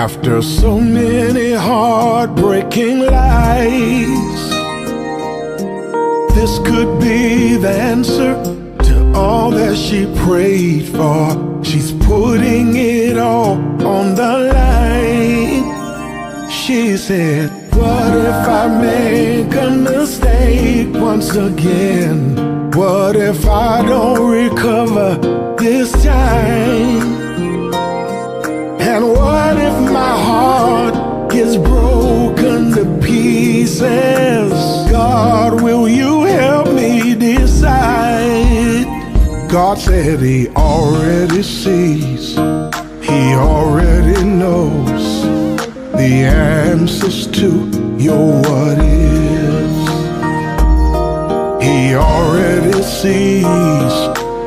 After so many heartbreaking lies, this could be the answer to all that she prayed for. She's putting it all on the line. She said, what if I make a mistake once again? What if I don't recover this time? And what if my heart is broken to pieces? God, will you help me decide? God said he already sees, he already knows the answers to your what ifs. He already sees,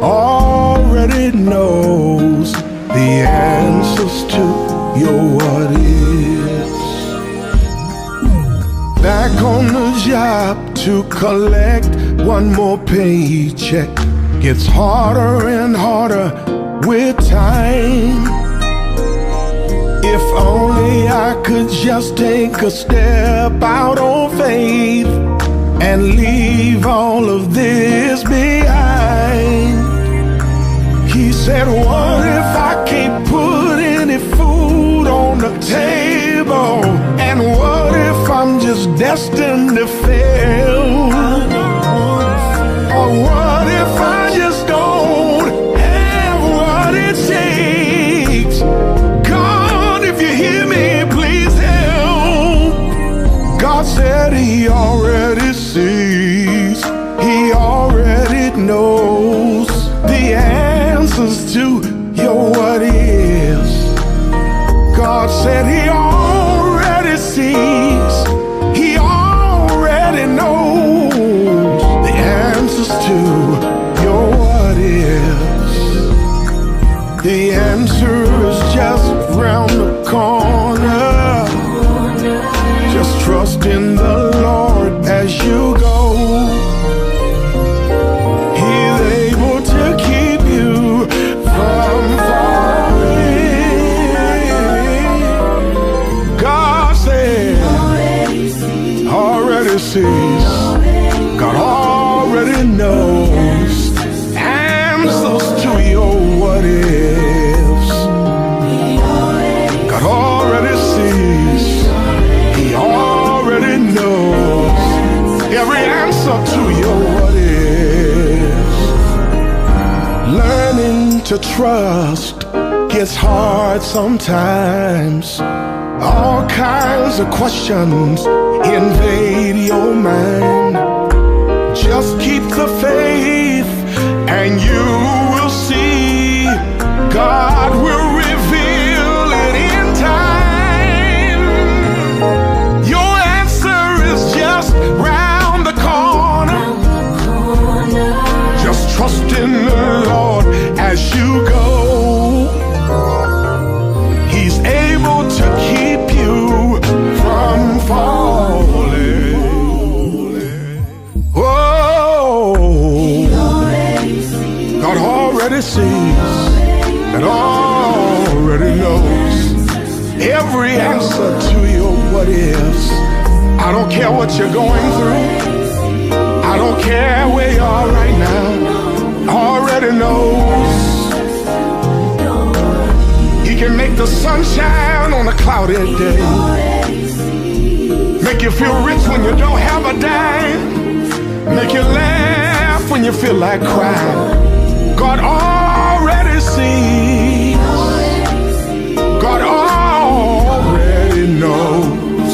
already knows the answers to your what ifs. Back on the job to collect one more paycheck gets harder and harder with time. If only I could just take a step out on faith and leave all of this behind. He said, what if I can't put any food on the table? And what if I'm just destined to fail? Or what if I just don't have what it takes? God, if you hear me, please help. God said he already sees, he already knows the answers to your what ifs. God said he already sees, he already knows the answers to your what ifs. The answer is just round the corner. Just trust in the Lord as you go. He's able to keep you from falling. God said, already sees, God already knows answers to your what ifs. God already sees, he already knows every answer to your what ifs. Learning to trust gets hard sometimes. All kinds of questions invade your mind. Just keep the faith and you will see God will reveal it in time. Your answer is just round the corner. Just trust in the Lord as you go. He's able to keep you from falling. Oh, God already sees and already knows every answer to your what ifs. I don't care what you're going through. I don't care where you are right now. Already knows. He can make the sun shine on a cloudy day. Make you feel rich when you don't have a dime. Make you laugh when you feel like crying. God already sees. God already knows.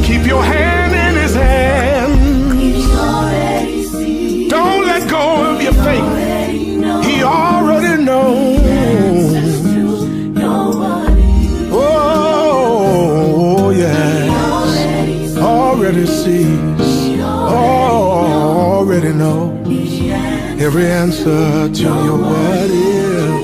Keep your hand in his hand. Don't let go of your faith. He already knows. Oh, yes. Already sees. Already knows every answer to your what if.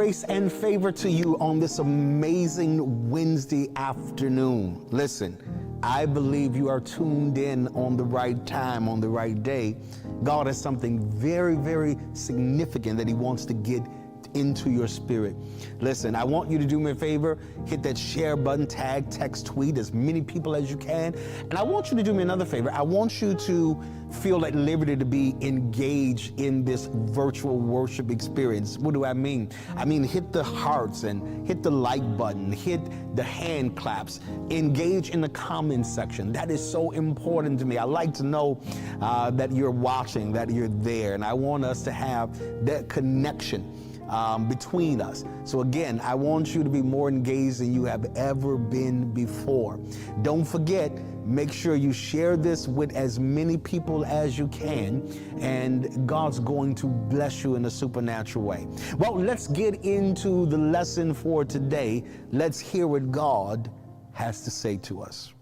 Grace and favor to you on this amazing Wednesday afternoon. Listen, I believe you are tuned in on the right time, on the right day. God has something very, very significant that he wants to get into your spirit. Listen, I want you to do me a favor, hit that share button, tag, text, tweet as many people as you can. And I want you to do me another favor. I want you to feel at liberty to be engaged in this virtual worship experience. What do I mean? I mean, hit the hearts and hit the like button, hit the hand claps, engage in the comment section. That is so important to me. I like to know that you're watching, that you're there. And I want us to have that connection between us. So again, I want you to be more engaged than you have ever been before. Don't forget, make sure you share this with as many people as you can, and God's going to bless you in a supernatural way. Well, let's get into the lesson for today. Let's hear what God has to say to us.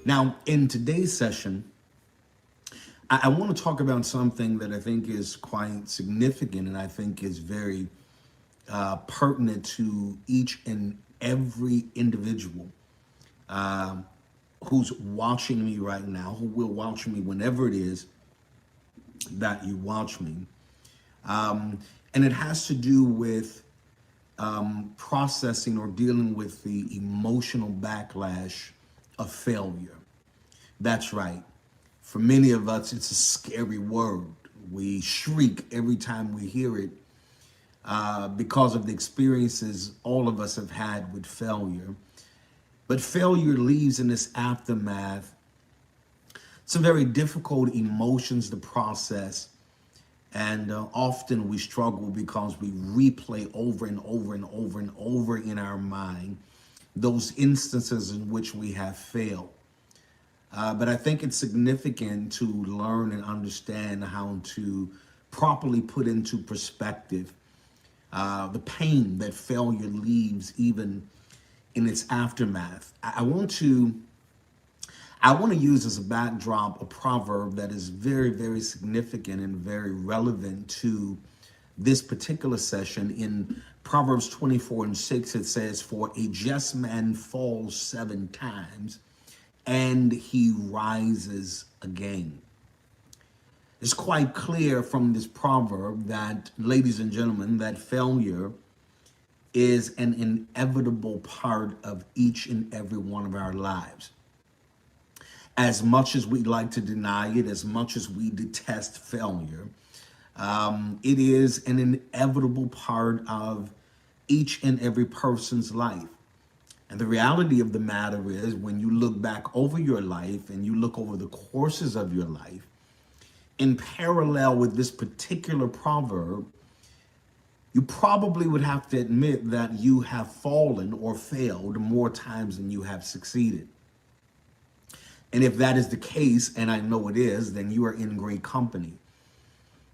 Now, in today's session, I want to talk about something that I think is quite significant and I think is very pertinent to each and every individual who's watching me right now, who will watch me whenever it is that you watch me. And it has to do with processing or dealing with the emotional backlash of failure. That's right. For many of us, it's a scary word. We shriek every time we hear it because of the experiences all of us have had with failure. But failure leaves in this aftermath some very difficult emotions to process. And often we struggle because we replay over and over and over and over in our mind those instances in which we have failed. But I think it's significant to learn and understand how to properly put into perspective the pain that failure leaves even in its aftermath. I want to use as a backdrop a proverb that is very, very significant and very relevant to this particular session. In Proverbs 24:6, it says, "For a just man falls 7 times, and he rises again." It's quite clear from this proverb that, ladies and gentlemen, that failure is an inevitable part of each and every one of our lives. As much as we like to deny it, as much as we detest failure, it is an inevitable part of each and every person's life. And the reality of the matter is, when you look back over your life and you look over the courses of your life, in parallel with this particular proverb, you probably would have to admit that you have fallen or failed more times than you have succeeded. And if that is the case, and I know it is, then you are in great company.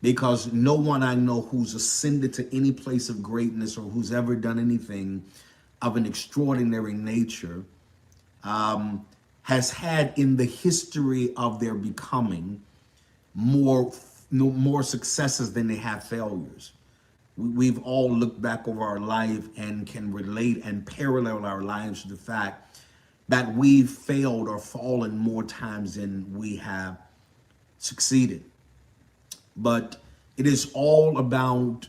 Because no one I know who's ascended to any place of greatness or who's ever done anything of an extraordinary nature has had in the history of their becoming more successes than they have failures. We've all looked back over our life and can relate and parallel our lives to the fact that we've failed or fallen more times than we have succeeded. But it is all about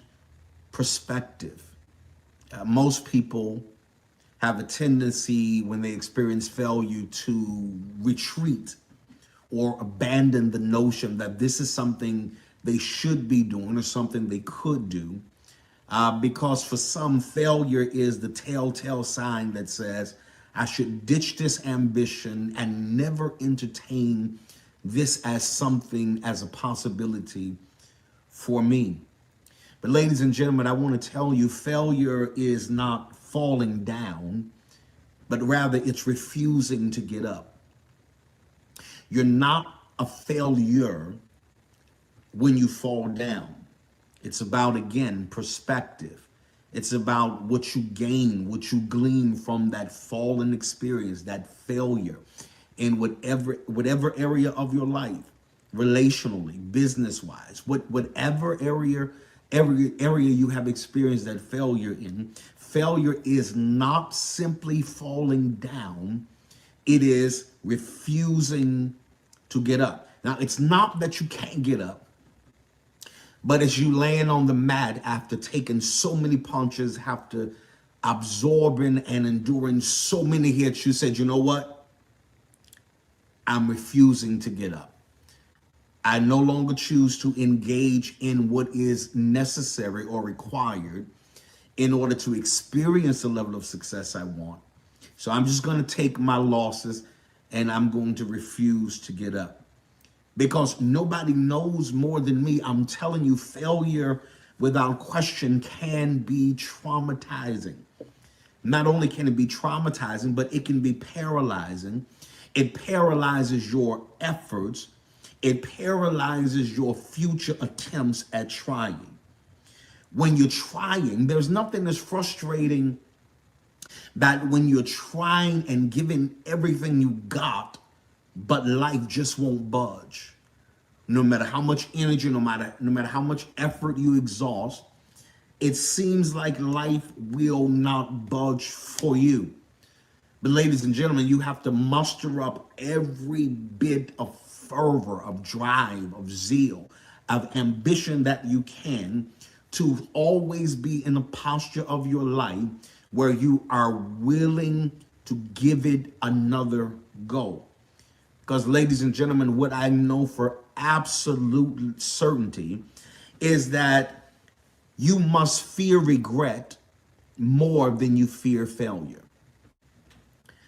perspective. Most people have a tendency when they experience failure to retreat or abandon the notion that this is something they should be doing or something they could do. Because for some, failure is the telltale sign that says, I should ditch this ambition and never entertain this as something, as a possibility for me. But ladies and gentlemen, I want to tell you, failure is not falling down, but rather it's refusing to get up. You're not a failure when you fall down. It's about, again, perspective. It's about what you gain, what you glean from that fallen experience, that failure. in whatever area of your life, relationally, business-wise, whatever area you have experienced that failure in. Failure is not simply falling down, it is refusing to get up. Now, it's not that you can't get up, but as you laying on the mat after taking so many punches, after absorbing and enduring so many hits, you said, you know what? I'm refusing to get up. I no longer choose to engage in what is necessary or required in order to experience the level of success I want. So I'm just going to take my losses and I'm going to refuse to get up. Because nobody knows more than me. I'm telling you, failure without question can be traumatizing. Not only can it be traumatizing, but it can be paralyzing. It paralyzes your efforts. It paralyzes your future attempts at trying. When you're trying, there's nothing as frustrating that when you're trying and giving everything you got, but life just won't budge. No matter how much energy, no matter how much effort you exhaust, it seems like life will not budge for you. But ladies and gentlemen, you have to muster up every bit of fervor, of drive, of zeal, of ambition that you can to always be in a posture of your life where you are willing to give it another go. Because ladies and gentlemen, what I know for absolute certainty is that you must fear regret more than you fear failure.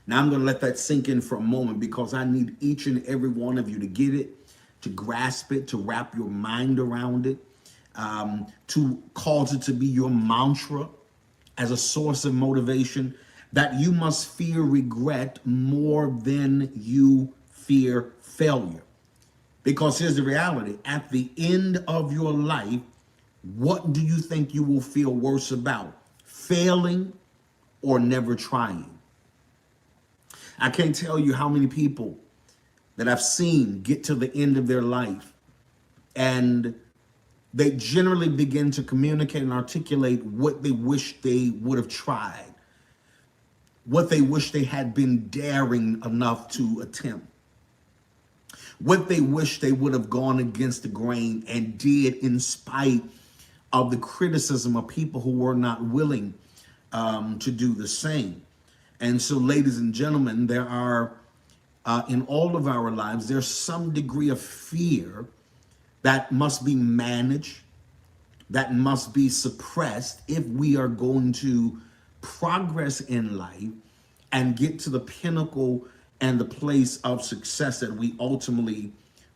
Now I'm going to let that sink in for a moment because I need each and every one of you to get it, to grasp it, to wrap your mind around it, to cause it to be your mantra as a source of motivation, that you must fear regret more than you fear failure. Because here's the reality. At the end of your life, what do you think you will feel worse about? Failing or never trying? I can't tell you how many people that I've seen get to the end of their life and they generally begin to communicate and articulate what they wish they would have tried, what they wish they had been daring enough to attempt, what they wish they would have gone against the grain and did in spite of the criticism of people who were not willing to do the same. And so, ladies and gentlemen, there are, in all of our lives, there's some degree of fear that must be managed, that must be suppressed if we are going to progress in life and get to the pinnacle and the place of success that we ultimately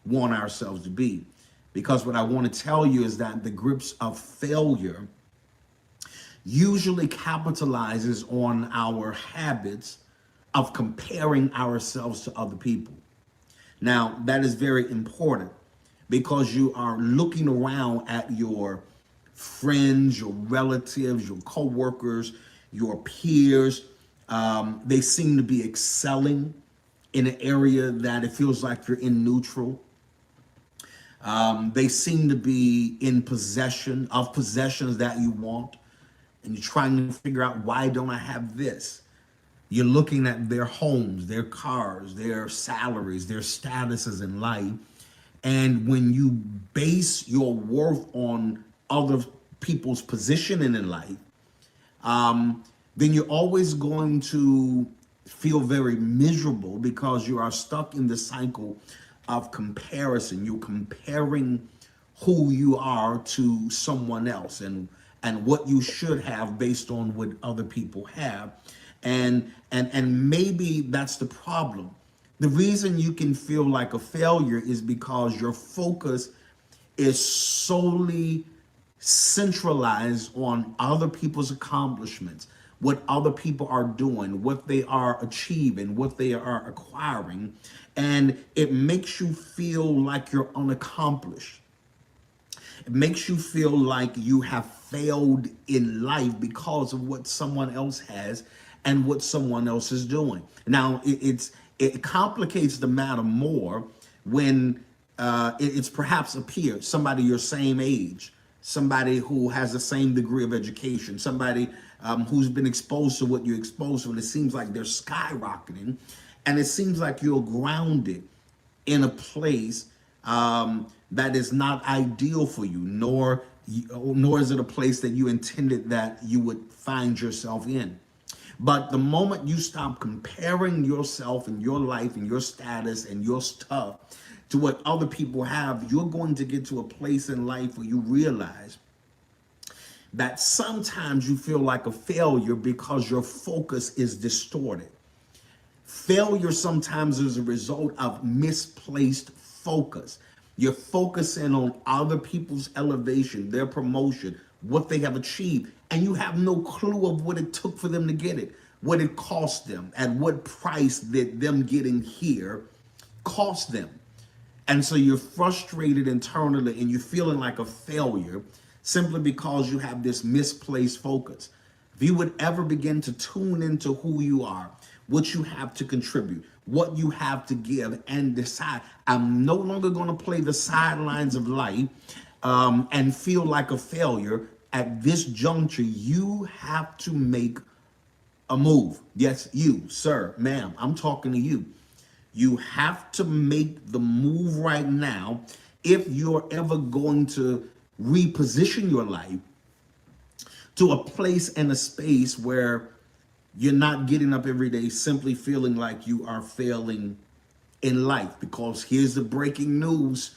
want ourselves to be. Because what I want to tell you is that the grips of failure usually capitalizes on our habits of comparing ourselves to other people. Now, that is very important because you are looking around at your friends, your relatives, your coworkers, your peers. They seem to be excelling in an area that it feels like you're in neutral. They seem to be in possession of possessions that you want, and you're trying to figure out, why don't I have this? You're looking at their homes, their cars, their salaries, their statuses in life. And when you base your worth on other people's positioning in life, then you're always going to feel very miserable because you are stuck in the cycle of comparison. You're comparing who you are to someone else and what you should have based on what other people have. And maybe that's the problem. The reason you can feel like a failure is because your focus is solely centralized on other people's accomplishments, what other people are doing, what they are achieving, what they are acquiring, and it makes you feel like you're unaccomplished. It makes you feel like you have failed in life because of what someone else has and what someone else is doing. Now, it's It complicates the matter more when it's perhaps a peer, somebody your same age, somebody who has the same degree of education, somebody who's been exposed to what you're exposed to, and it seems like they're skyrocketing, and it seems like you're grounded in a place that is not ideal for you, nor is it a place that you intended that you would find yourself in. But the moment you stop comparing yourself and your life and your status and your stuff to what other people have, you're going to get to a place in life where you realize that sometimes you feel like a failure because your focus is distorted. Failure sometimes is a result of misplaced focus. You're focusing on other people's elevation, their promotion, what they have achieved, and you have no clue of what it took for them to get it, what it cost them, at what price did them getting here cost them. And so you're frustrated internally and you're feeling like a failure simply because you have this misplaced focus. If you would ever begin to tune into who you are, what you have to contribute, what you have to give, and decide, I'm no longer going to play the sidelines of life and feel like a failure. At this juncture, you have to make a move. Yes, you, sir, ma'am, I'm talking to you. You have to make the move right now if you're ever going to reposition your life to a place and a space where you're not getting up every day simply feeling like you are failing in life. Because here's the breaking news.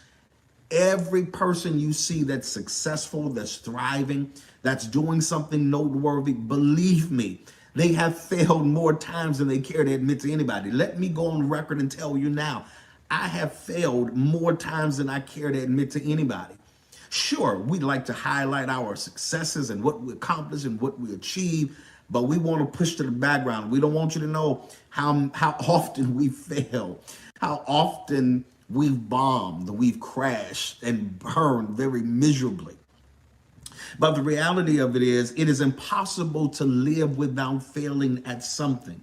Every person you see that's successful, that's thriving, that's doing something noteworthy, believe me, they have failed more times than they care to admit to anybody. Let me go on record and tell you now, I have failed more times than I care to admit to anybody. Sure, we like to highlight our successes and what we accomplish and what we achieve, but we want to push to the background. We don't want you to know how often we fail, how often we've bombed, we've crashed and burned very miserably. But the reality of it is impossible to live without failing at something,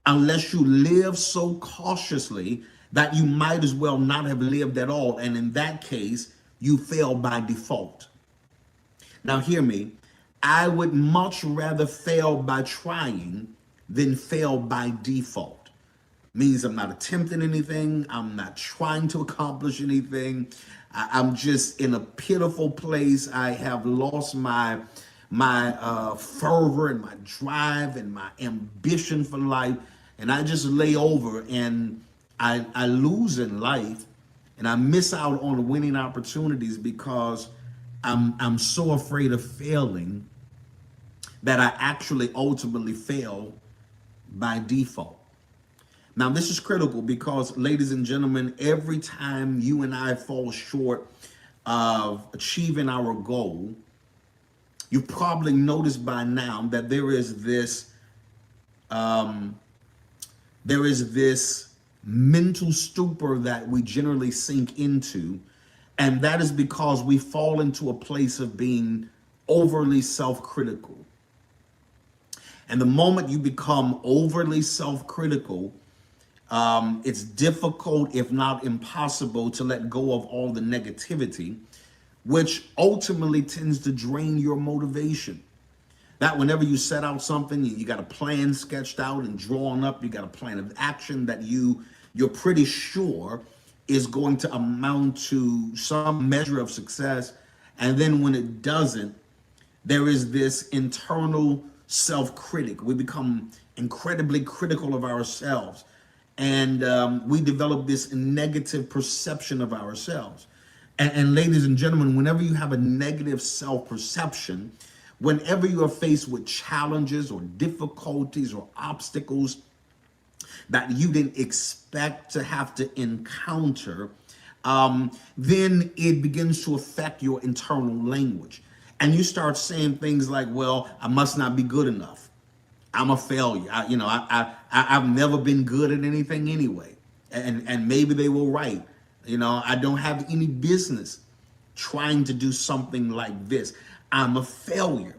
unless you live so cautiously that you might as well not have lived at all. And in that case, you fail by default. Now, hear me. I would much rather fail by trying than fail by default. Means I'm not attempting anything. I'm not trying to accomplish anything. I'm just in a pitiful place. I have lost my fervor and my drive and my ambition for life. And I just lay over and I lose in life and I miss out on winning opportunities because I'm so afraid of failing that I actually ultimately fail by default. Now, this is critical because, ladies and gentlemen, every time you and I fall short of achieving our goal, you've probably noticed by now that there is this mental stupor that we generally sink into, and that is because we fall into a place of being overly self-critical. And the moment you become overly self-critical, it's difficult, if not impossible, to let go of all the negativity, which ultimately tends to drain your motivation. That whenever you set out something, you got a plan sketched out and drawn up, you got a plan of action that you're pretty sure is going to amount to some measure of success. And then when it doesn't, there is this internal self-critic. We become incredibly critical of ourselves. And we develop this negative perception of ourselves. And ladies and gentlemen, whenever you have a negative self-perception, whenever you are faced with challenges or difficulties or obstacles that you didn't expect to have to encounter, then it begins to affect your internal language. And you start saying things like, well, I must not be good enough. I'm a failure. I've never been good at anything anyway. And maybe they were right. I don't have any business trying to do something like this. I'm a failure.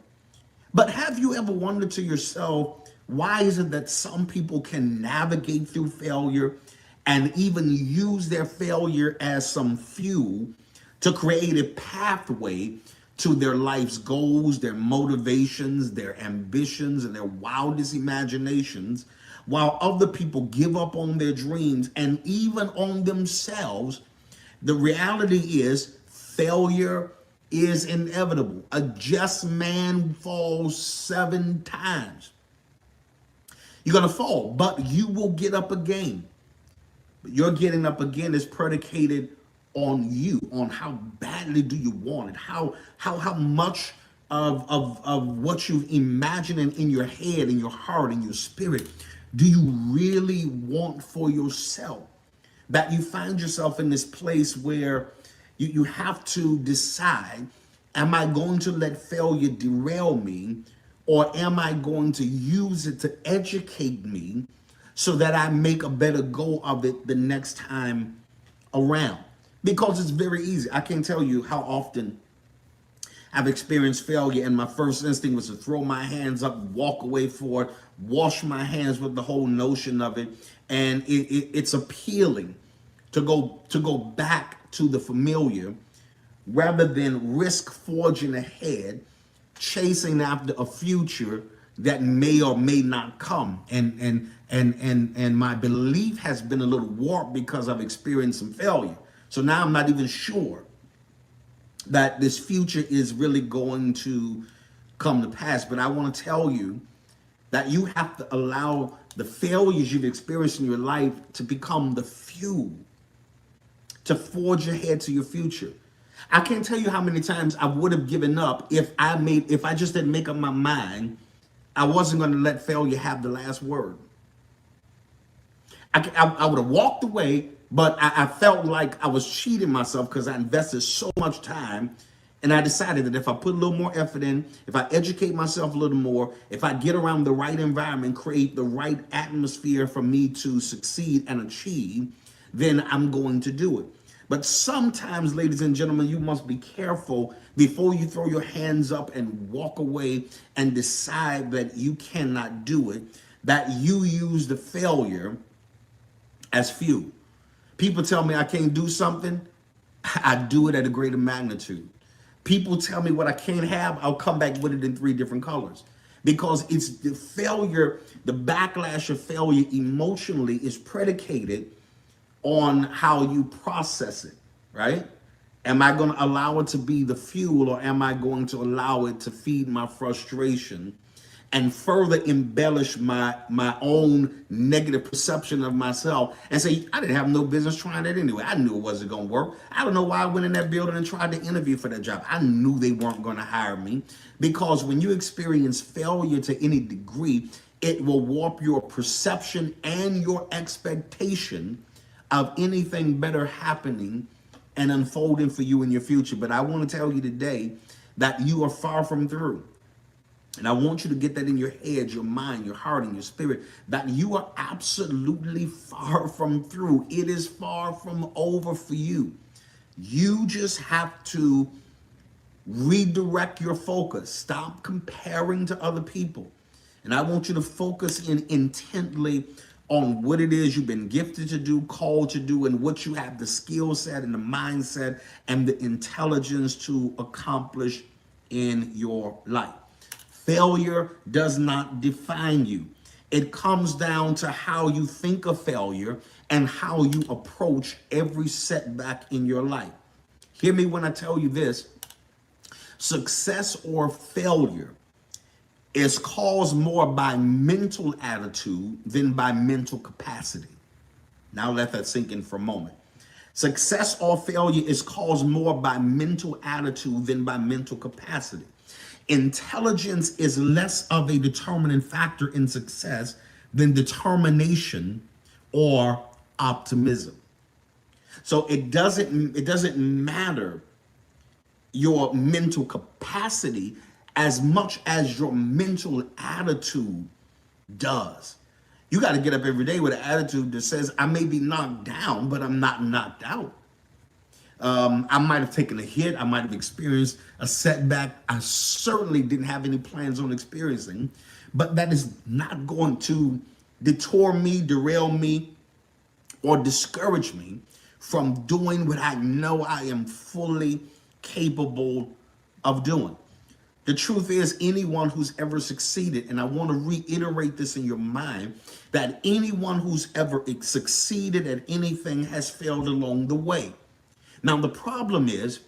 But have you ever wondered to yourself, Why is it that some people can navigate through failure and even use their failure as some fuel to create a pathway to their life's goals, their motivations, their ambitions, and their wildest imaginations, while other people give up on their dreams and even on themselves? The reality is failure is inevitable. A just man falls 7 times. You're going to fall, but you will get up again. But your getting up again is predicated on you, on how badly do you want it, how much of what you've imagined in your head, in your heart, in your spirit, do you really want for yourself? That you find yourself in this place where you have to decide, am I going to let failure derail me, or am I going to use it to educate me so that I make a better go of it the next time around? Because it's very easy. I can't tell you how often I've experienced failure and my first instinct was to throw my hands up, walk away for it, wash my hands with the whole notion of it. And it's appealing to go back to the familiar rather than risk forging ahead, chasing after a future that may or may not come. And my belief has been a little warped because I've experienced some failure. So now I'm not even sure that this future is really going to come to pass. But I want to tell you that you have to allow the failures you've experienced in your life to become the fuel to forge ahead to your future. I can't tell you how many times I would have given up if I just didn't make up my mind I wasn't going to let failure have the last word. I would have walked away, but I felt like I was cheating myself because I invested so much time. And I decided that if I put a little more effort in, if I educate myself a little more, if I get around the right environment, create the right atmosphere for me to succeed and achieve, then I'm going to do it. But sometimes, ladies and gentlemen, you must be careful before you throw your hands up and walk away and decide that you cannot do it, that you use the failure as fuel. People tell me I can't do something, I do it at a greater magnitude. People tell me what I can't have, I'll come back with it in 3 different colors. Because it's the failure, the backlash of failure emotionally is predicated on how you process it, right? Am I going to allow it to be the fuel, or am I going to allow it to feed my frustration and further embellish my own negative perception of myself and say, I didn't have no business trying that anyway. I knew it wasn't going to work. I don't know why I went in that building and tried to interview for that job. I knew they weren't going to hire me. Because when you experience failure to any degree, it will warp your perception and your expectation of anything better happening and unfolding for you in your future. But I want to tell you today that you are far from through. And I want you to get that in your head, your mind, your heart, and your spirit, that you are absolutely far from through. It is far from over for you. You just have to redirect your focus. Stop comparing to other people. And I want you to focus in intently on what it is you've been gifted to do, called to do, and what you have the skill set and the mindset and the intelligence to accomplish in your life. Failure does not define you. It comes down to how you think of failure and how you approach every setback in your life. Hear me when I tell you this. Success or failure is caused more by mental attitude than by mental capacity. Now let that sink in for a moment. Success or failure is caused more by mental attitude than by mental capacity. Intelligence is less of a determining factor in success than determination or optimism. So it doesn't matter your mental capacity as much as your mental attitude does. You got to get up every day with an attitude that says, I may be knocked down, but I'm not knocked out. I might have taken a hit. I might have experienced a setback I certainly didn't have any plans on experiencing. but that is not going to detour me, derail me, or discourage me from doing what I know I am fully capable of doing. The truth is, anyone who's ever succeeded, and I want to reiterate this in your mind, that anyone who's ever succeeded at anything has failed along the way. Now, the problem is,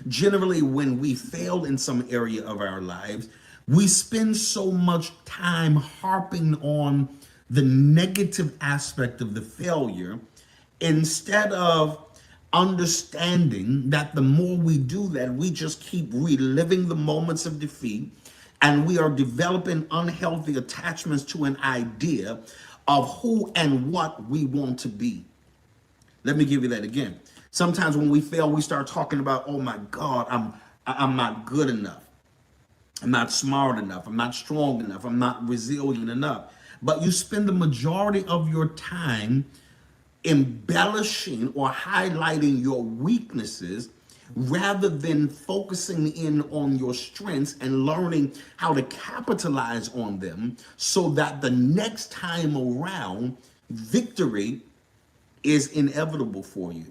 generally when we fail in some area of our lives, we spend so much time harping on the negative aspect of the failure instead of understanding that the more we do that, we just keep reliving the moments of defeat, and we are developing unhealthy attachments to an idea of who and what we want to be. Let me give you that again. Sometimes when we fail, we start talking about, oh my God, I'm not good enough. I'm not smart enough. I'm not strong enough. I'm not resilient enough. But you spend the majority of your time embellishing or highlighting your weaknesses rather than focusing in on your strengths and learning how to capitalize on them so that the next time around, victory is inevitable for you.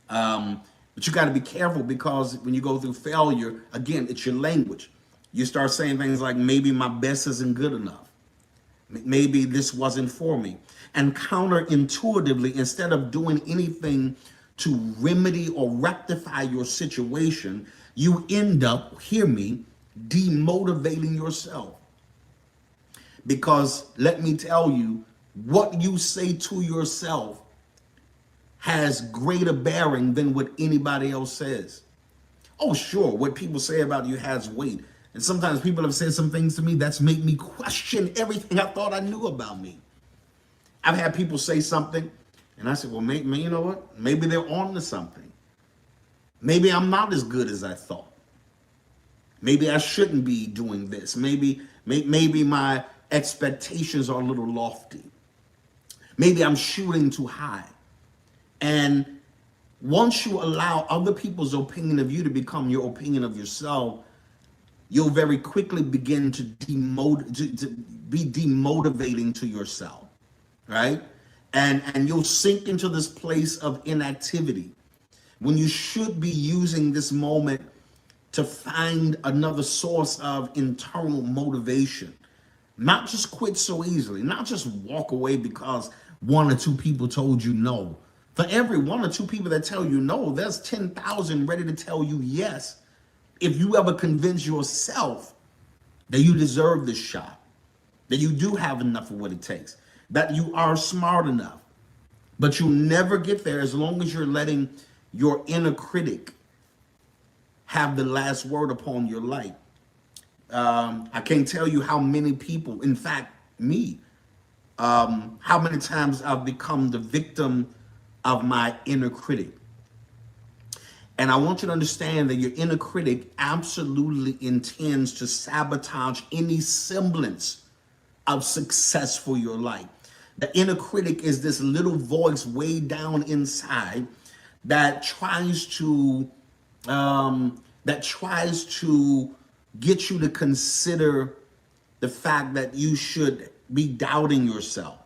But you got to be careful, because when you go through failure, again, it's your language. You start saying things like, maybe my best isn't good enough. Maybe this wasn't for me. And counterintuitively, instead of doing anything to remedy or rectify your situation, you end up, hear me, demotivating yourself. Because let me tell you, what you say to yourself has greater bearing than what anybody else says. Oh, sure, what people say about you has weight. And sometimes people have said some things to me that's made me question everything I thought I knew about me. I've had people say something, and I said, well, maybe, you know what? Maybe they're on to something. Maybe I'm not as good as I thought. Maybe I shouldn't be doing this. Maybe my expectations are a little lofty. Maybe I'm shooting too high. And once you allow other people's opinion of you to become your opinion of yourself, you'll very quickly begin to be demotivating to yourself, right? And you'll sink into this place of inactivity when you should be using this moment to find another source of internal motivation. Not just quit so easily, not just walk away because one or two people told you no. For every one or two people that tell you no, there's 10,000 ready to tell you yes. If you ever convince yourself that you deserve this shot, that you do have enough of what it takes, that you are smart enough, but you'll never get there as long as you're letting your inner critic have the last word upon your life. I can't tell you how many people, in fact, me, how many times I've become the victim of my inner critic. And I want you to understand that your inner critic absolutely intends to sabotage any semblance of success for your life. The inner critic is this little voice way down inside that tries to get you to consider the fact that you should be doubting yourself.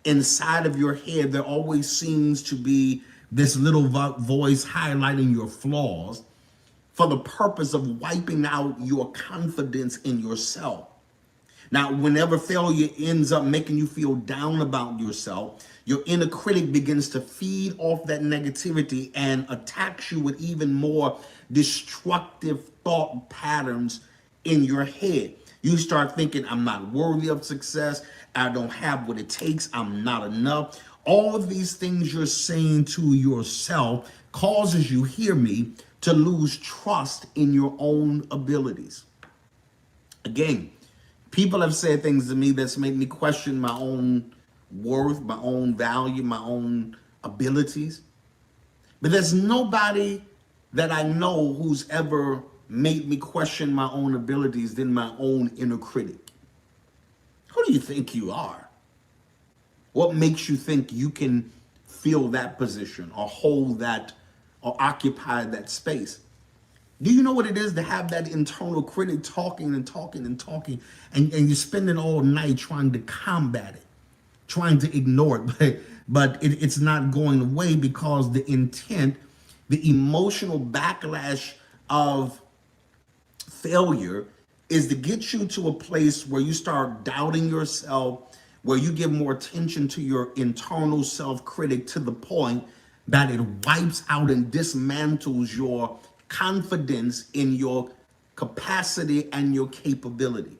Inside of your head, there always seems to be this little voice highlighting your flaws for the purpose of wiping out your confidence in yourself. Now, whenever failure ends up making you feel down about yourself, your inner critic begins to feed off that negativity and attacks you with even more destructive thought patterns in your head. You start thinking, I'm not worthy of success. I don't have what it takes. I'm not enough. All of these things you're saying to yourself causes you, hear me, to lose trust in your own abilities. Again, people have said things to me that's made me question my own worth, my own value, my own abilities. But there's nobody that I know who's ever made me question my own abilities than my own inner critic. Who do you think you are? What makes you think you can fill that position or hold that or occupy that space? Do you know what it is to have that internal critic talking and talking and talking, and you're spending all night trying to combat it, trying to ignore it, but it's not going away because the intent, the emotional backlash of failure is to get you to a place where you start doubting yourself, where you give more attention to your internal self-critic to the point that it wipes out and dismantles your confidence in your capacity and your capability.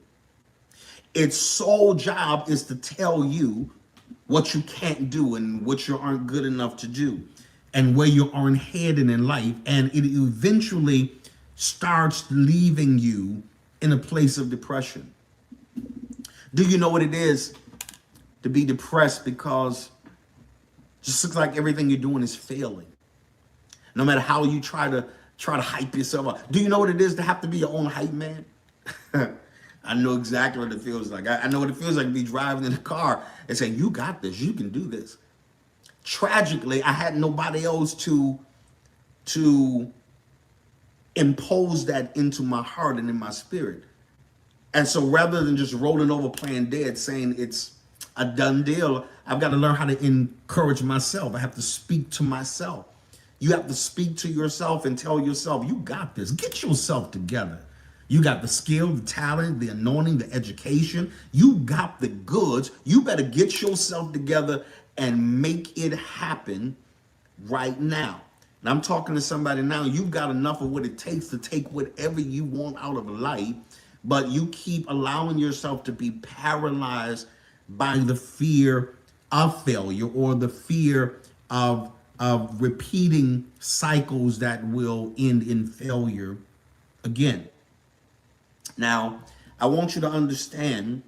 Its sole job is to tell you what you can't do and what you aren't good enough to do and where you aren't headed in life. And it eventually starts leaving you in a place of depression. Do you know what it is to be depressed because it just looks like everything you're doing is failing? No matter how you try to hype yourself up. Do you know what it is to have to be your own hype man? I know exactly what it feels like. I know what it feels like to be driving in a car and saying, you got this, you can do this. Tragically, I had nobody else to impose that into my heart and in my spirit. And so rather than just rolling over playing dead, saying it's a done deal, I've got to learn how to encourage myself. I have to speak to myself. You have to speak to yourself and tell yourself, you got this. Get yourself together. You got the skill, the talent, the anointing, the education. You got the goods. You better get yourself together and make it happen right now. And I'm talking to somebody now. You've got enough of what it takes to take whatever you want out of life, but you keep allowing yourself to be paralyzed by the fear of failure or the fear of repeating cycles that will end in failure again. Now, I want you to understand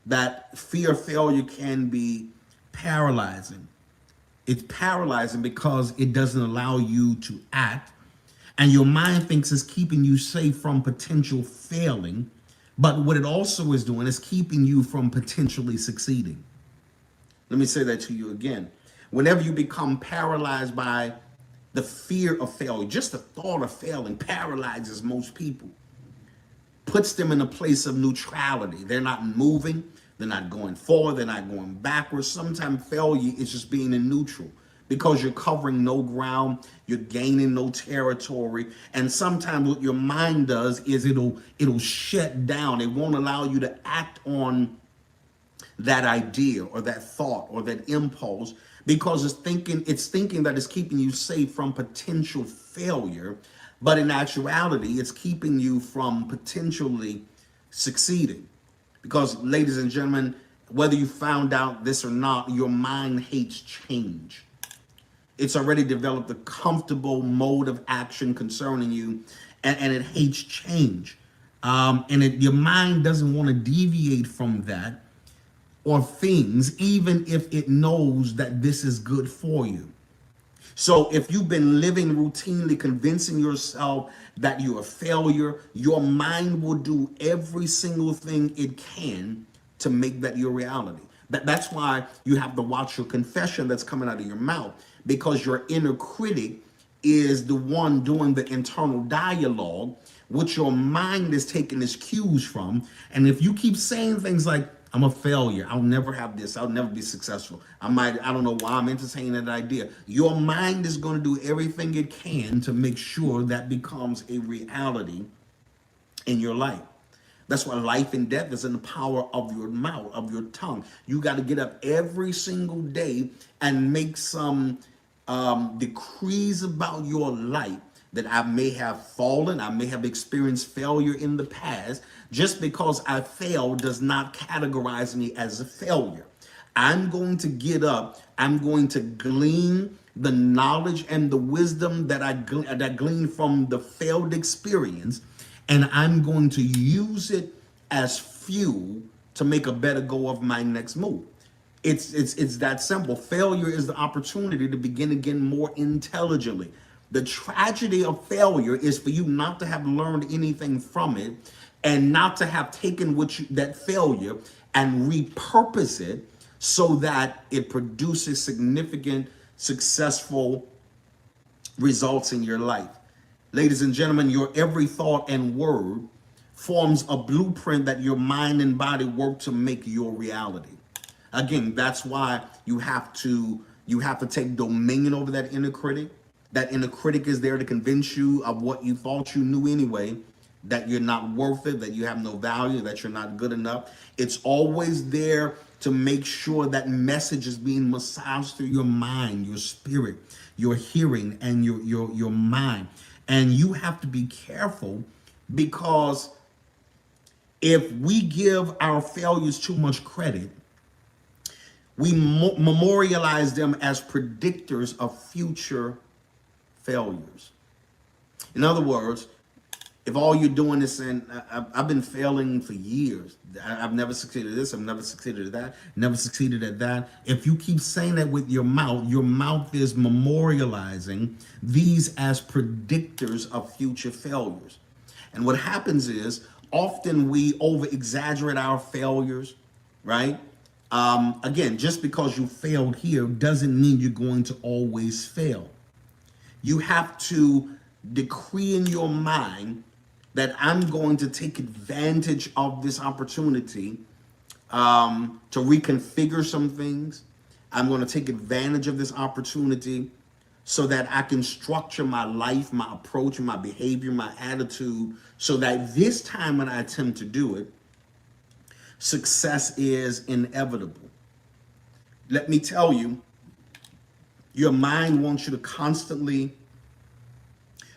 that fear of failure can be paralyzing. It's paralyzing because it doesn't allow you to act, and your mind thinks it's keeping you safe from potential failing, but what it also is doing is keeping you from potentially succeeding. Let me say that to you again. Whenever you become paralyzed by the fear of failure, just the thought of failing paralyzes most people, puts them in a place of neutrality. They're not moving, they're not going forward, they're not going backwards. Sometimes failure is just being in neutral because you're covering no ground, you're gaining no territory. And sometimes what your mind does is it'll shut down. It won't allow you to act on that idea or that thought or that impulse, because it's thinking that it's keeping you safe from potential failure, but in actuality, it's keeping you from potentially succeeding. Because, ladies and gentlemen, whether you found out this or not, your mind hates change. It's already developed a comfortable mode of action concerning you, and it hates change. Your mind doesn't want to deviate from that or things, even if it knows that this is good for you. So if you've been living routinely convincing yourself that you're a failure, your mind will do every single thing it can to make that your reality. That's why you have to watch your confession that's coming out of your mouth, because your inner critic is the one doing the internal dialogue, which your mind is taking its cues from. And if you keep saying things like, I'm a failure, I'll never have this, I'll never be successful, I don't know why I'm entertaining that idea, your mind is going to do everything it can to make sure that becomes a reality in your life. That's why life and death is in the power of your mouth, of your tongue. You got to get up every single day and make some decrees about your life, that I may have fallen, I may have experienced failure in the past. Just because I failed does not categorize me as a failure. I'm going to get up, I'm going to glean the knowledge and the wisdom that I gleaned from the failed experience, and I'm going to use it as fuel to make a better go of my next move. It's that simple. Failure is the opportunity to begin again more intelligently. The tragedy of failure is for you not to have learned anything from it, and not to have taken that failure and repurpose it so that it produces significant, successful results in your life. Ladies and gentlemen, your every thought and word forms a blueprint that your mind and body work to make your reality. Again, that's why you have to take dominion over that inner critic. That inner critic is there to convince you of what you thought you knew anyway, that you're not worth it, that you have no value, that you're not good enough. It's always there to make sure that message is being massaged through your mind, your spirit, your hearing, and your mind. And you have to be careful, because if we give our failures too much credit, we memorialize them as predictors of future failures. In other words, if all you're doing is saying, I've been failing for years, I've never succeeded at this, I've never succeeded at that, never succeeded at that. If you keep saying that with your mouth is memorializing these as predictors of future failures. And what happens is, often we over-exaggerate our failures, right? Again, just because you failed here doesn't mean you're going to always fail. You have to decree in your mind that I'm going to take advantage of this opportunity to reconfigure some things. I'm going to take advantage of this opportunity so that I can structure my life, my approach, my behavior, my attitude, so that this time when I attempt to do it, success is inevitable. Let me tell you, your mind wants you to constantly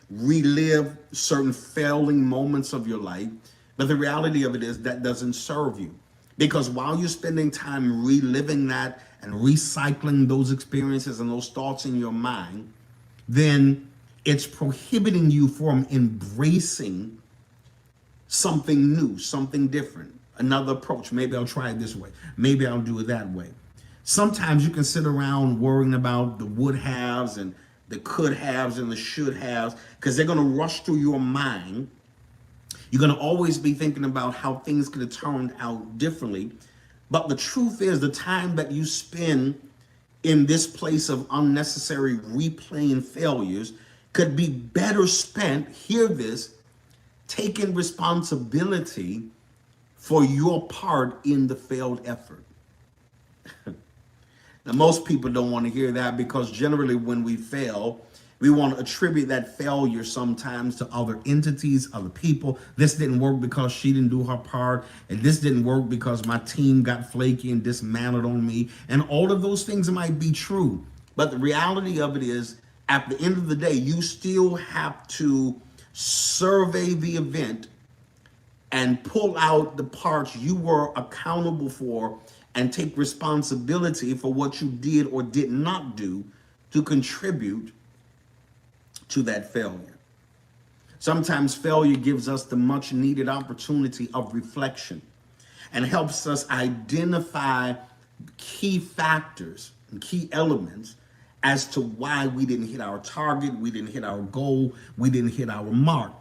relive certain failing moments of your life, but the reality of it is that doesn't serve you. Because while you're spending time reliving that and recycling those experiences and those thoughts in your mind, then it's prohibiting you from embracing something new, something different, another approach. Maybe I'll try it this way. Maybe I'll do it that way. Sometimes you can sit around worrying about the would haves and the could haves and the should haves, because they're going to rush through your mind. You're going to always be thinking about how things could have turned out differently. But the truth is, the time that you spend in this place of unnecessary replaying failures could be better spent, hear this, taking responsibility for your part in the failed effort. Now, most people don't want to hear that, because generally when we fail, we want to attribute that failure sometimes to other entities, other people. This didn't work because she didn't do her part, and this didn't work because my team got flaky and dismantled on me. And all of those things might be true, but the reality of it is, at the end of the day, you still have to survey the event and pull out the parts you were accountable for and take responsibility for what you did or did not do to contribute to that failure. Sometimes failure gives us the much needed opportunity of reflection and helps us identify key factors and key elements as to why we didn't hit our target, we didn't hit our goal, we didn't hit our mark.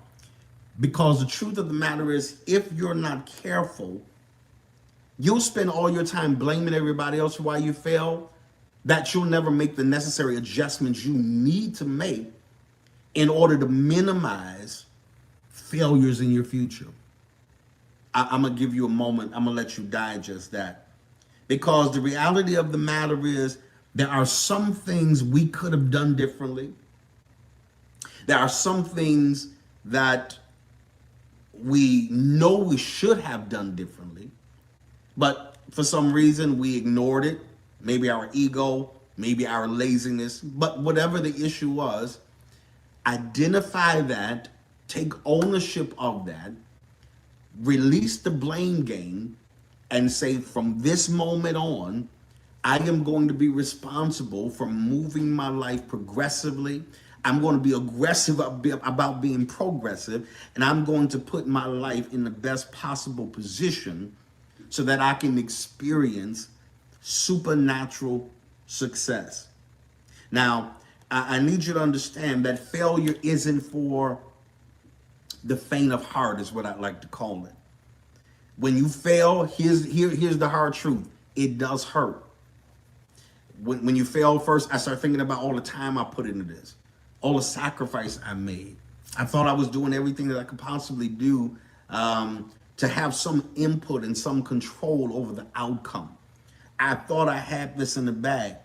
Because the truth of the matter is, if you're not careful, you'll spend all your time blaming everybody else for why you failed, that you'll never make the necessary adjustments you need to make in order to minimize failures in your future. I'm going to give you a moment. I'm going to let you digest that. Because the reality of the matter is, there are some things we could have done differently. There are some things that we know we should have done differently, but for some reason we ignored it. Maybe our ego, maybe our laziness, but whatever the issue was, identify that, take ownership of that, release the blame game, and say, from this moment on, I am going to be responsible for moving my life progressively. I'm going to be aggressive about being progressive, and I'm going to put my life in the best possible position so that I can experience supernatural success. Now, I need you to understand that failure isn't for the faint of heart, is what I like to call it. When you fail, here's the hard truth. It does hurt. When you fail first, I start thinking about all the time I put into this, all the sacrifice I made, I thought I was doing everything that I could possibly do to have some input and some control over the outcome. I thought I had this in the bag.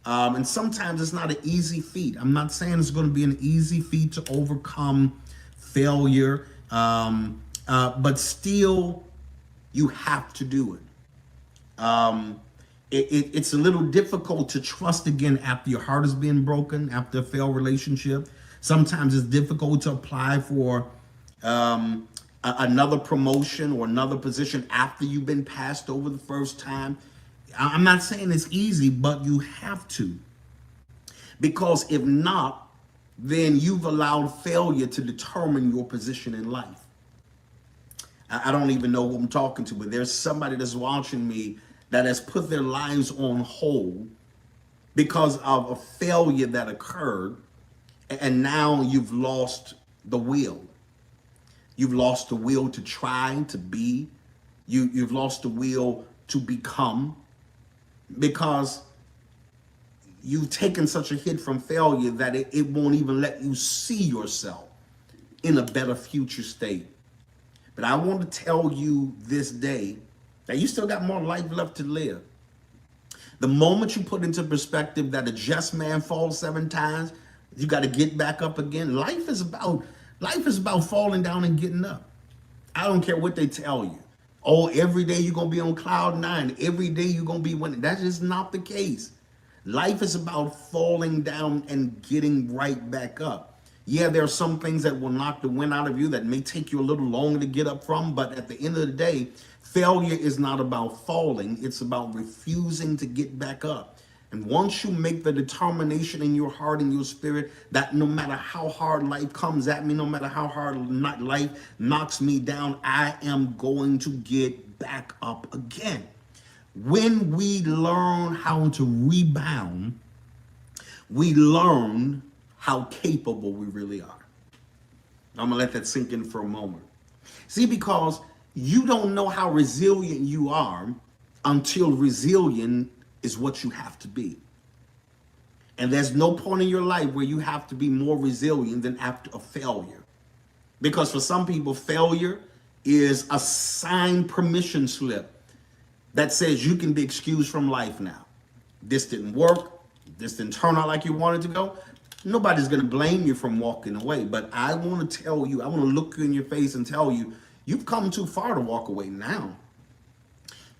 And sometimes it's not an easy feat. I'm not saying it's going to be an easy feat to overcome failure, but still, you have to do it. It's a little difficult to trust again after your heart has been broken, after a failed relationship. Sometimes it's difficult to apply for another promotion or another position after you've been passed over the first time. I'm not saying it's easy, but you have to. Because if not, then you've allowed failure to determine your position in life. I don't even know who I'm talking to, but there's somebody that's watching me that has put their lives on hold because of a failure that occurred, and now you've lost the will. You've lost the will to try, to be. You've lost the will to become, because you've taken such a hit from failure that it won't even let you see yourself in a better future state. But I want to tell you this day that you still got more life left to live. The moment you put into perspective that a just man falls 7 times, you got to get back up again. Life is about falling down and getting up. I don't care what they tell you. Oh, every day you're going to be on cloud 9. Every day you're going to be winning. That is not the case. Life is about falling down and getting right back up. Yeah, there are some things that will knock the wind out of you that may take you a little longer to get up from, but at the end of the day, failure is not about falling. It's about refusing to get back up. And once you make the determination in your heart and your spirit that no matter how hard life comes at me, no matter how hard life knocks me down, I am going to get back up again. When we learn how to rebound, we learn how capable we really are. I'm going to let that sink in for a moment. See, because you don't know how resilient you are until resilient is what you have to be. And there's no point in your life where you have to be more resilient than after a failure. Because for some people, failure is a signed permission slip that says you can be excused from life now. This didn't work. This didn't turn out like you wanted to go. Nobody's going to blame you from walking away. But I want to tell you, I want to look you in your face and tell you, you've come too far to walk away now.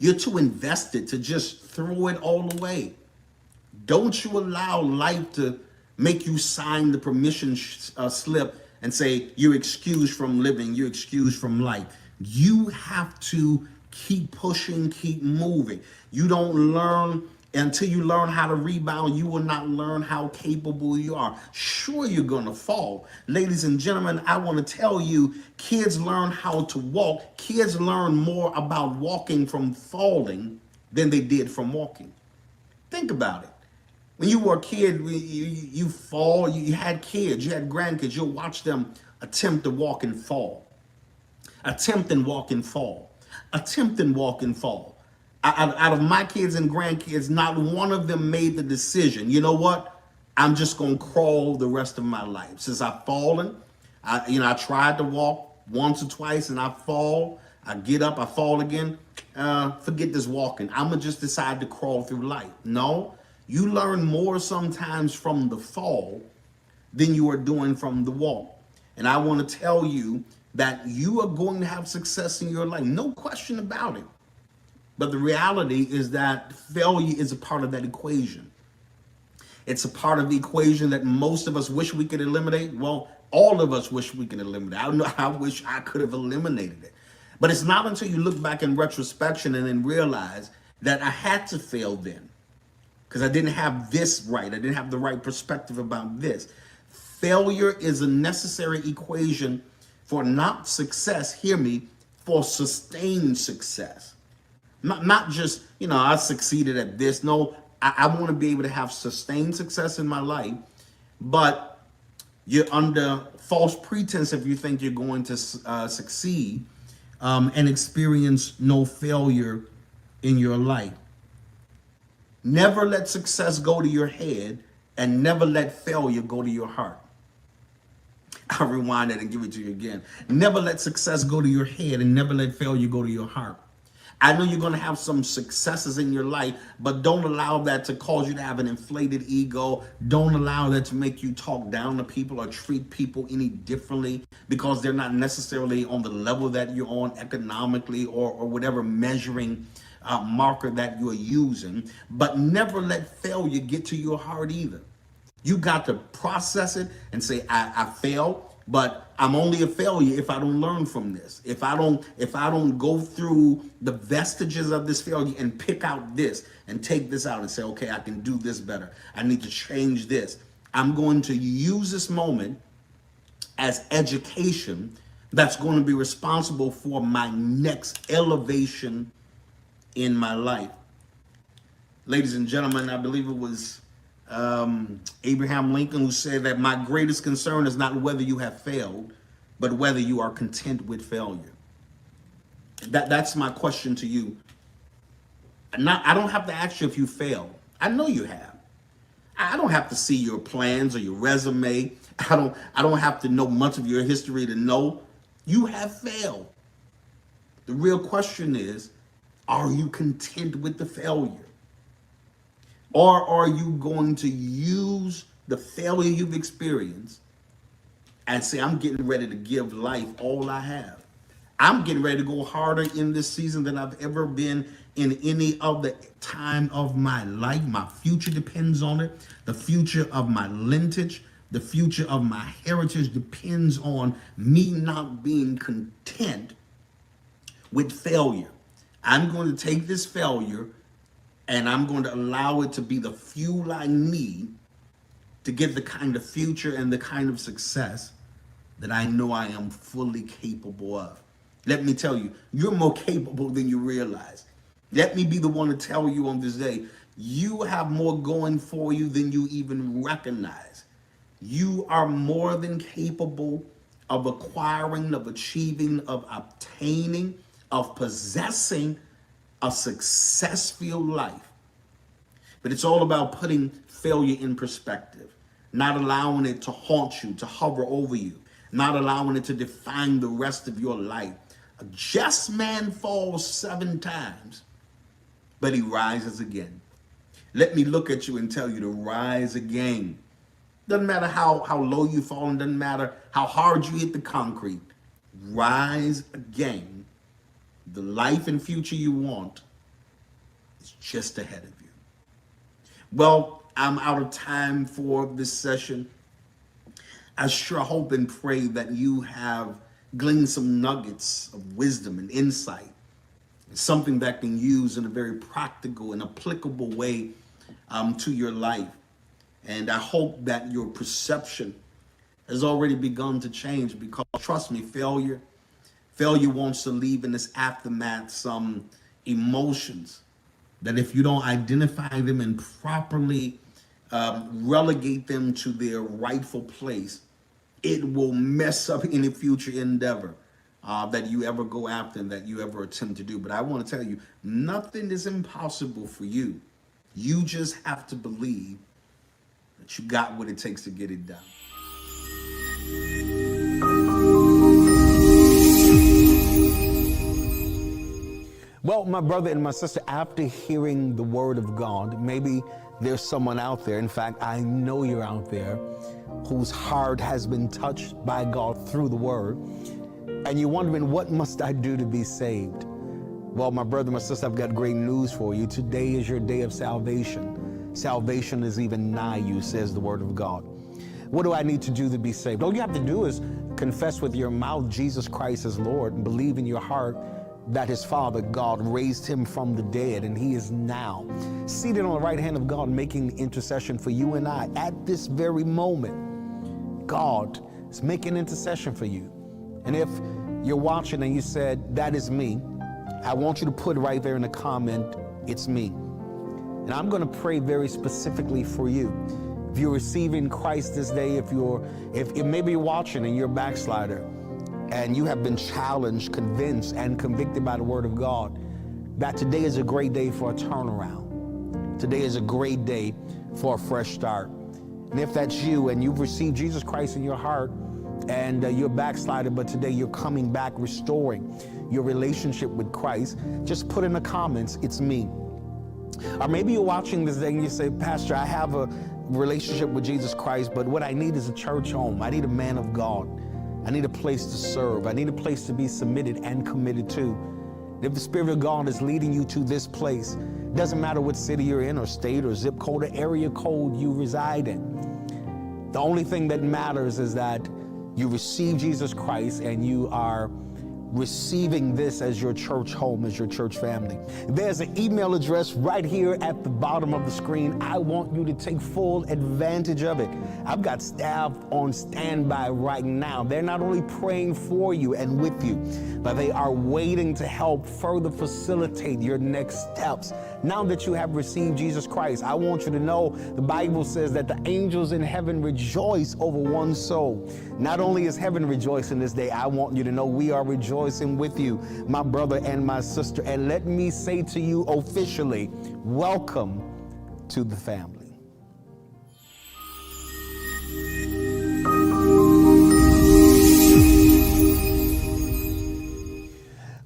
You're too invested to just throw it all away. Don't you allow life to make you sign the permission slip and say you're excused from living, you're excused from life. You have to keep pushing, keep moving. You don't learn until you learn how to rebound. You will not learn how capable you are. Sure, you're going to fall. Ladies and gentlemen, I want to tell you, kids learn how to walk. Kids learn more about walking from falling than they did from walking. Think about it. When you were a kid, you fall, you had kids, you had grandkids, you'll watch them attempt to walk and fall. Attempt and walk and fall. Attempt and walk and fall. Out of my kids and grandkids, not one of them made the decision, you know what? I'm just going to crawl the rest of my life. Since I've fallen, I tried to walk once or twice and I fall. I get up, I fall again. Forget this walking. I'm going to just decide to crawl through life. No, you learn more sometimes from the fall than you are doing from the walk. And I want to tell you that you are going to have success in your life. No question about it. But the reality is that failure is a part of that equation. It's a part of the equation that most of us wish we could eliminate. Well, all of us wish we could eliminate it. I wish I could have eliminated it. But it's not until you look back in retrospection and then realize that I had to fail then because I didn't have this right. I didn't have the right perspective about this. Failure is a necessary equation for not success, hear me, for sustained success. Not just, I succeeded at this. No, I want to be able to have sustained success in my life, but you're under false pretense if you think you're going to succeed and experience no failure in your life. Never let success go to your head and never let failure go to your heart. I'll rewind it and give it to you again. Never let success go to your head and never let failure go to your heart. I know you're going to have some successes in your life, but don't allow that to cause you to have an inflated ego. Don't allow that to make you talk down to people or treat people any differently because they're not necessarily on the level that you're on economically or whatever measuring marker that you're using. But never let failure get to your heart either. You got to process it and say, I failed, but I'm only a failure if I don't learn from this. If I don't go through the vestiges of this failure and pick out this and take this out and say, okay, I can do this better. I need to change this. I'm going to use this moment as education that's going to be responsible for my next elevation in my life. Ladies and gentlemen, I believe it was Abraham Lincoln who said that my greatest concern is not whether you have failed, but whether you are content with failure. That's my question to you. I don't have to ask you if you failed. I know you have. I don't have to see your plans or your resume. I don't have to know much of your history to know you have failed. The real question is, are you content with the failure? Or are you going to use the failure you've experienced and say, I'm getting ready to give life all I have. I'm getting ready to go harder in this season than I've ever been in any other time of my life. My future depends on it. The future of my lineage, the future of my heritage depends on me not being content with failure. I'm going to take this failure and I'm going to allow it to be the fuel I need to get the kind of future and the kind of success that I know I am fully capable of. Let me tell you, you're more capable than you realize. Let me be the one to tell you on this day, you have more going for you than you even recognize. You are more than capable of acquiring, of achieving, of obtaining, of possessing a success-filled life. But it's all about putting failure in perspective, not allowing it to haunt you, to hover over you, not allowing it to define the rest of your life. A just man falls 7 times, but he rises again. Let me look at you and tell you to rise again. Doesn't matter how low you fall, and doesn't matter how hard you hit the concrete. Rise again. The life and future you want is just ahead of you. Well, I'm out of time for this session. I sure hope and pray that you have gleaned some nuggets of wisdom and insight, something that can use in a very practical and applicable way to your life. And I hope that your perception has already begun to change, because trust me, failure wants to leave in this aftermath some emotions that if you don't identify them and properly relegate them to their rightful place, it will mess up any future endeavor that you ever go after and that you ever attempt to do. But I want to tell you, nothing is impossible for you. You just have to believe that you got what it takes to get it done. Well, my brother and my sister, after hearing the word of God, maybe there's someone out there, in fact, I know you're out there, whose heart has been touched by God through the word, and you're wondering, what must I do to be saved? Well, my brother, my sister, I've got great news for you. Today is your day of salvation. Salvation is even nigh you, says the word of God. What do I need to do to be saved? All you have to do is confess with your mouth Jesus Christ as Lord and believe in your heart that his Father, God, raised him from the dead, and he is now seated on the right hand of God, making intercession for you and I. At this very moment, God is making intercession for you. And if you're watching and you said, that is me, I want you to put right there in the comment, it's me. And I'm going to pray very specifically for you. If you're receiving Christ this day, if maybe you're watching and you're a backslider, and you have been challenged, convinced, and convicted by the word of God, that today is a great day for a turnaround. Today is a great day for a fresh start. And if that's you and you've received Jesus Christ in your heart, and you're a backslider, but today you're coming back, restoring your relationship with Christ, just put in the comments, it's me. Or maybe you're watching this and you say, Pastor, I have a relationship with Jesus Christ, but what I need is a church home. I need a man of God. I need a place to serve. I need a place to be submitted and committed to. If the Spirit of God is leading you to this place, it doesn't matter what city you're in or state or zip code or area code you reside in. The only thing that matters is that you receive Jesus Christ and you are receiving this as your church home, as your church family. There's an email address right here at the bottom of the screen. I want you to take full advantage of it. I've got staff on standby right now. They're not only praying for you and with you, but they are waiting to help further facilitate your next steps. Now that you have received Jesus Christ, I want you to know the Bible says that the angels in heaven rejoice over one soul. Not only is heaven rejoicing this day, I want you to know we are rejoicing with you, my brother and my sister. And let me say to you officially, welcome to the family.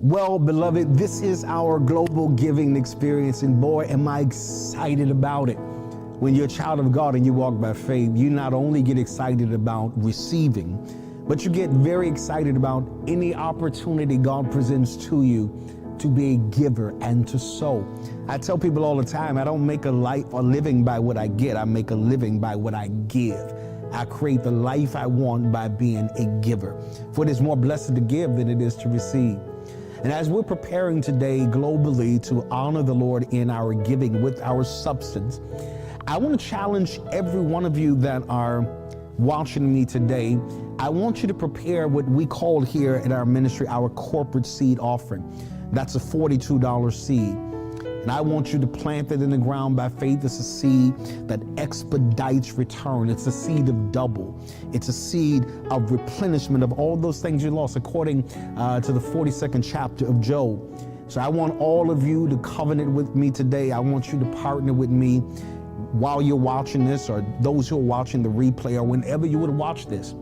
Well, beloved, this is our global giving experience, and boy, am I excited about it. When you're a child of God and you walk by faith, you not only get excited about receiving, but you get very excited about any opportunity God presents to you to be a giver and to sow. I tell people all the time, I don't make a living by what I get. I make a living by what I give. I create the life I want by being a giver. For it is more blessed to give than it is to receive. And as we're preparing today globally to honor the Lord in our giving with our substance, I want to challenge every one of you that are watching me today. I want you to prepare what we call here in our ministry our corporate seed offering. That's a $42 seed. And I want you to plant it in the ground by faith. It's a seed that expedites return. It's a seed of double. It's a seed of replenishment of all those things you lost, according to the 42nd chapter of Job. So I want all of you to covenant with me today. I want you to partner with me while you're watching this, or those who are watching the replay, or whenever you would watch this.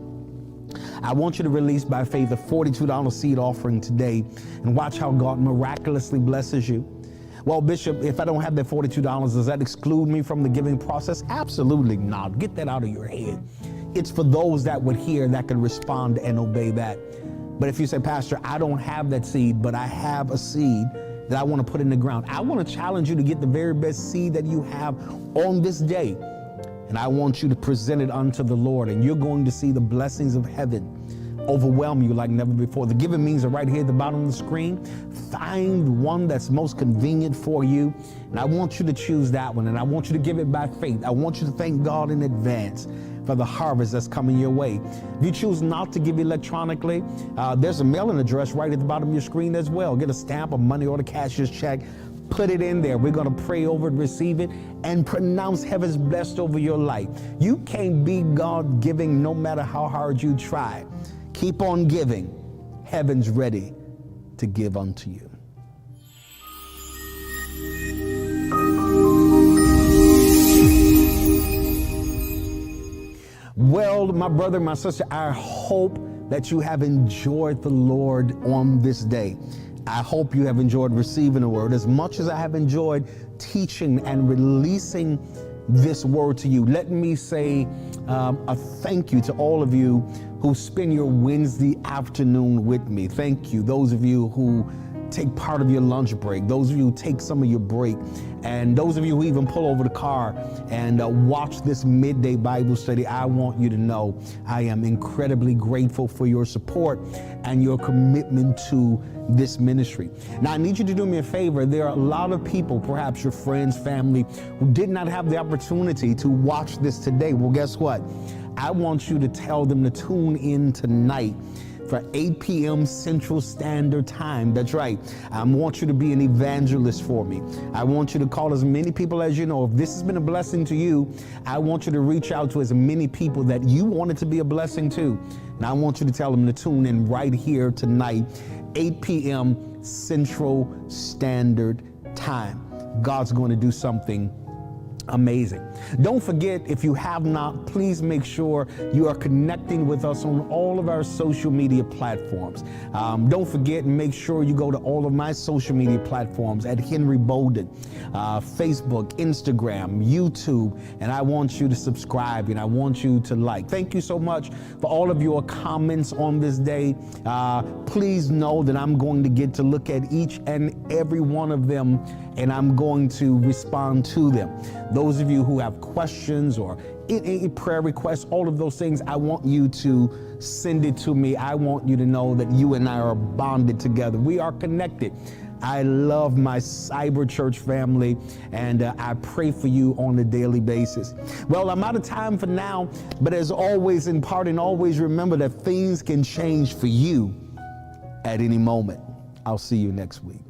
I want you to release by faith a $42 seed offering today and watch how God miraculously blesses you. Well, Bishop, if I don't have that $42, does that exclude me from the giving process? Absolutely not. Get that out of your head. It's for those that would hear, that can respond and obey that. But if you say, Pastor, I don't have that seed, but I have a seed that I want to put in the ground, I want to challenge you to get the very best seed that you have on this day. And I want you to present it unto the Lord, and you're going to see the blessings of heaven overwhelm you like never before. The giving means are right here at the bottom of the screen. Find one that's most convenient for you, and I want you to choose that one, and I want you to give it by faith. I want you to thank God in advance for the harvest that's coming your way. If you choose not to give electronically, there's a mailing address right at the bottom of your screen as well. Get a stamp, a money order, cashier's check. Put it in there. We're going to pray over it, receive it, and pronounce heaven's blessed over your life. You can't be God giving no matter how hard you try. Keep on giving. Heaven's ready to give unto you. Well, my brother, my sister, I hope that you have enjoyed the Lord on this day. I hope you have enjoyed receiving the word as much as I have enjoyed teaching and releasing this word to you. Let me say a thank you to all of you who spend your Wednesday afternoon with me. Thank you. Those of you who take part of your lunch break, those of you who take some of your break, and those of you who even pull over the car and watch this midday Bible study. I want you to know I am incredibly grateful for your support and your commitment to this ministry. Now, I need you to do me a favor. There are a lot of people, perhaps your friends, family, who did not have the opportunity to watch this today. Well, guess what? I want you to tell them to tune in tonight for 8 p.m. Central Standard Time. That's right. I want you to be an evangelist for me. I want you to call as many people as you know. If this has been a blessing to you, I want you to reach out to as many people that you wanted to be a blessing to. And I want you to tell them to tune in right here tonight, 8 p.m. Central Standard Time. God's going to do something Amazing. Don't forget, if you have not, please make sure you are connecting with us on all of our social media platforms. Don't forget and make sure you go to all of my social media platforms at Henry Bolden, Facebook, Instagram, YouTube, and I want you to subscribe and I want you to like. Thank you so much for all of your comments on this day. Please know that I'm going to get to look at each and every one of them, and I'm going to respond to them. Those of you who have questions or any prayer requests, all of those things, I want you to send it to me. I want you to know that you and I are bonded together. We are connected. I love my cyber church family, and I pray for you on a daily basis. Well, I'm out of time for now, but as always, in part, and always remember that things can change for you at any moment. I'll see you next week.